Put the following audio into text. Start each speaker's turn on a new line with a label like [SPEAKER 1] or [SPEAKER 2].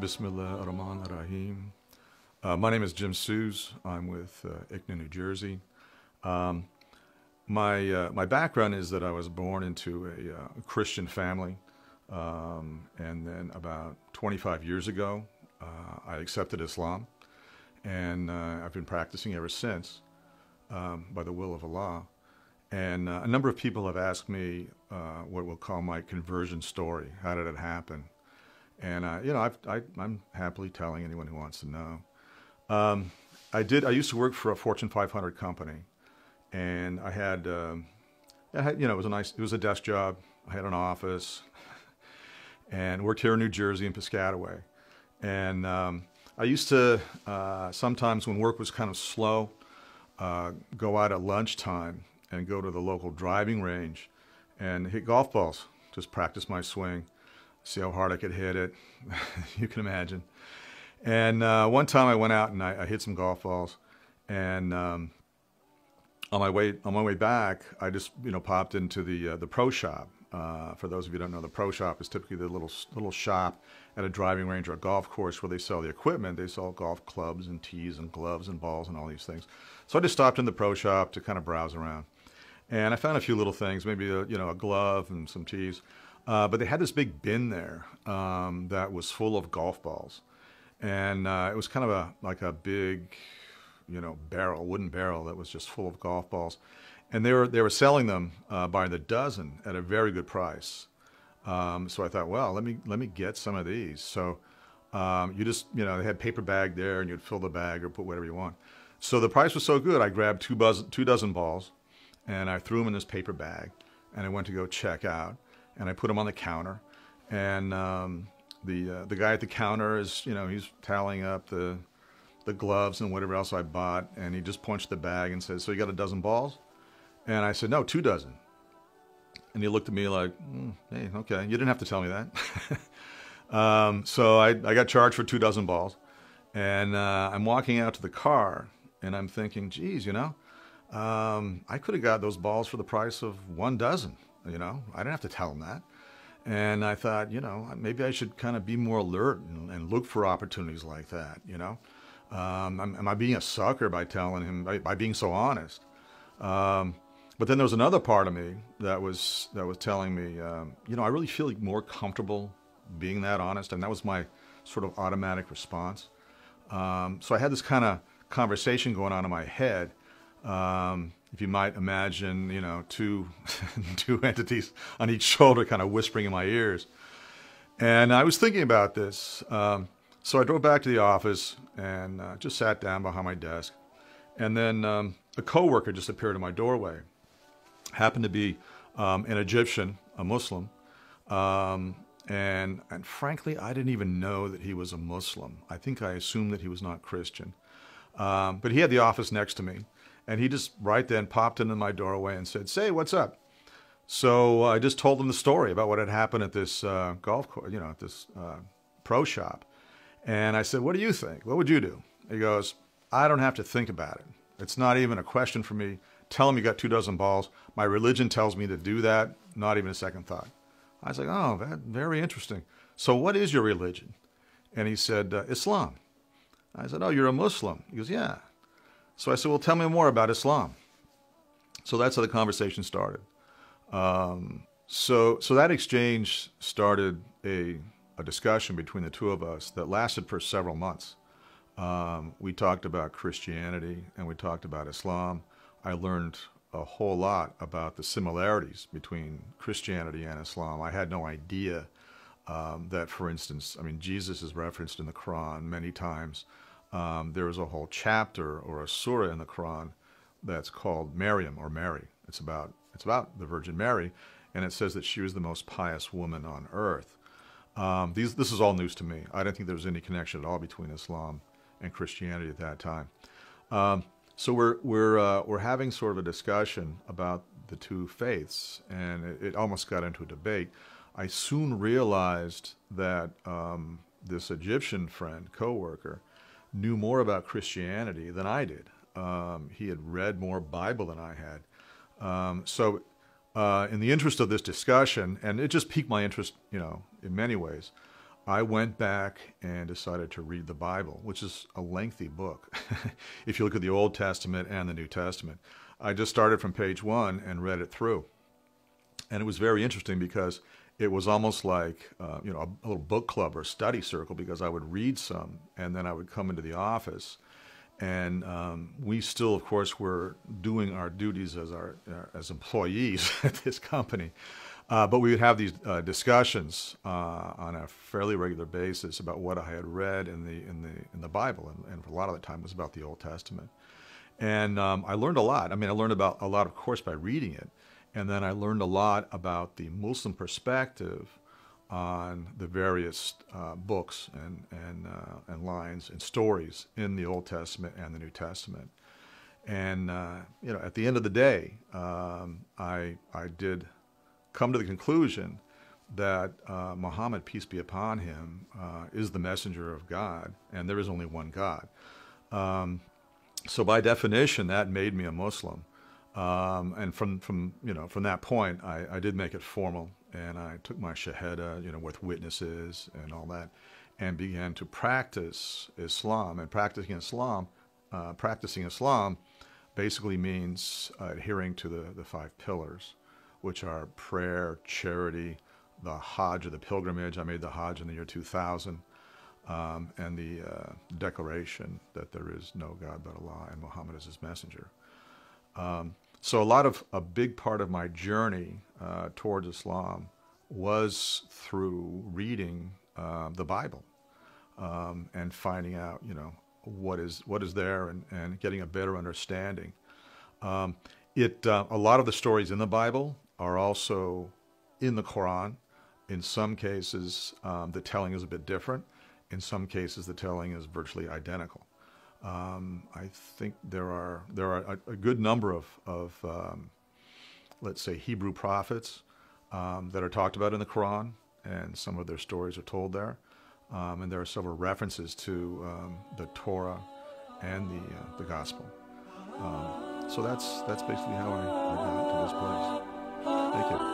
[SPEAKER 1] Bismillah ar-Rahman ar-Rahim. My name is Jim Sues. I'm with ICNA, New Jersey. My background is that I was born into a Christian family, and then about 25 years ago, I accepted Islam, and I've been practicing ever since, by the will of Allah. And a number of people have asked me what we'll call my conversion story. How did it happen? And I'm happily telling anyone who wants to know. I used to work for a Fortune 500 company, and I had, it was a desk job. I had an office, and worked here in New Jersey in Piscataway. And I used to sometimes, when work was kind of slow, go out at lunchtime and go to the local driving range and hit golf balls. Just practice my swing, see how hard I could hit it. You can imagine. And one time I went out and I hit some golf balls, and on my way back, I just popped into the pro shop. For those of you who don't know, the pro shop is typically the little shop at a driving range or a golf course where they sell the equipment. They sell golf clubs and tees and gloves and balls and all these things. So I just stopped in the pro shop to kind of browse around, and I found a few little things, maybe a glove and some tees. But they had this big bin there that was full of golf balls, and it was kind of like a big, wooden barrel that was just full of golf balls, and they were selling them by the dozen at a very good price. So I thought, well, let me get some of these. So you just they had paper bag there, and you'd fill the bag or put whatever you want. So the price was so good, I grabbed two dozen balls, and I threw them in this paper bag, and I went to go check out. And I put them on the counter, and the guy at the counter is, he's tallying up the gloves and whatever else I bought, and he just punched the bag and said, "So you got a dozen balls?" And I said, "No, 2 dozen." And he looked at me like, "Hey, okay, you didn't have to tell me that." So I got charged for 2 dozen balls, and I'm walking out to the car, and I'm thinking, geez, I could have got those balls for the price of 1 dozen. I didn't have to tell them that. And I thought, maybe I should kind of be more alert and look for opportunities like that, Am I being a sucker by telling him, by being so honest? But then there was another part of me that was telling me, I really feel more comfortable being that honest. And that was my sort of automatic response. So I had this kind of conversation going on in my head. If you might imagine, two entities on each shoulder kind of whispering in my ears. And I was thinking about this. So I drove back to the office and just sat down behind my desk. And then a coworker just appeared in my doorway. Happened to be an Egyptian, a Muslim. And frankly, I didn't even know that he was a Muslim. I think I assumed that he was not Christian. But he had the office next to me. And he just right then popped into my doorway and said, "Say, what's up?" So I just told him the story about what had happened at this golf course, at this pro shop. And I said, "What do you think? What would you do?" He goes, "I don't have to think about it. It's not even a question for me. Tell him you got 2 dozen balls. My religion tells me to do that. Not even a second thought." I was like, "Oh, very interesting. So what is your religion?" And he said, "Islam." I said, "Oh, you're a Muslim?" He goes, "Yeah." So I said, "Well, tell me more about Islam." So that's how the conversation started. So that exchange started a discussion between the two of us that lasted for several months. We talked about Christianity and we talked about Islam. I learned a whole lot about the similarities between Christianity and Islam. I had no idea that, for instance, Jesus is referenced in the Quran many times. There is a whole chapter or a surah in the Quran that's called Maryam, or Mary. It's about the Virgin Mary, and it says that she was the most pious woman on earth. This is all news to me. I don't think there was any connection at all between Islam and Christianity at that time. So we're having sort of a discussion about the two faiths, and it almost got into a debate. I soon realized that this Egyptian friend, coworker, knew more about Christianity than I did. He had read more Bible than I had. So in the interest of this discussion, and it just piqued my interest, in many ways, I went back and decided to read the Bible, which is a lengthy book. If you look at the Old Testament and the New Testament, I just started from page 1 and read it through. And it was very interesting because it was almost like a little book club or study circle, because I would read some and then I would come into the office, and we still, of course, were doing our duties as employees at this company. But we would have these discussions on a fairly regular basis about what I had read in the Bible, and a lot of the time it was about the Old Testament. And I learned a lot. I mean, I learned about a lot, of course, by reading it, and then I learned a lot about the Muslim perspective on the various books and lines and stories in the Old Testament and the New Testament. And at the end of the day, I did come to the conclusion that Muhammad, peace be upon him, is the messenger of God, and there is only one God. So by definition, that made me a Muslim. And from that point, I did make it formal, and I took my shahada, with witnesses and all that, and began to practice Islam. And practicing Islam basically means adhering to the 5 pillars, which are prayer, charity, the Hajj, or the pilgrimage. I made the Hajj in the year 2000, and the declaration that there is no God but Allah and Muhammad is his messenger. So a big part of my journey towards Islam was through reading the Bible and finding out, what is there, and getting a better understanding. A lot of the stories in the Bible are also in the Quran. In some cases, the telling is a bit different. In some cases, the telling is virtually identical. I think there are a good number of let's say, Hebrew prophets that are talked about in the Quran, and some of their stories are told there. And there are several references to the Torah and the Gospel. So that's basically how I got to this place. Thank you.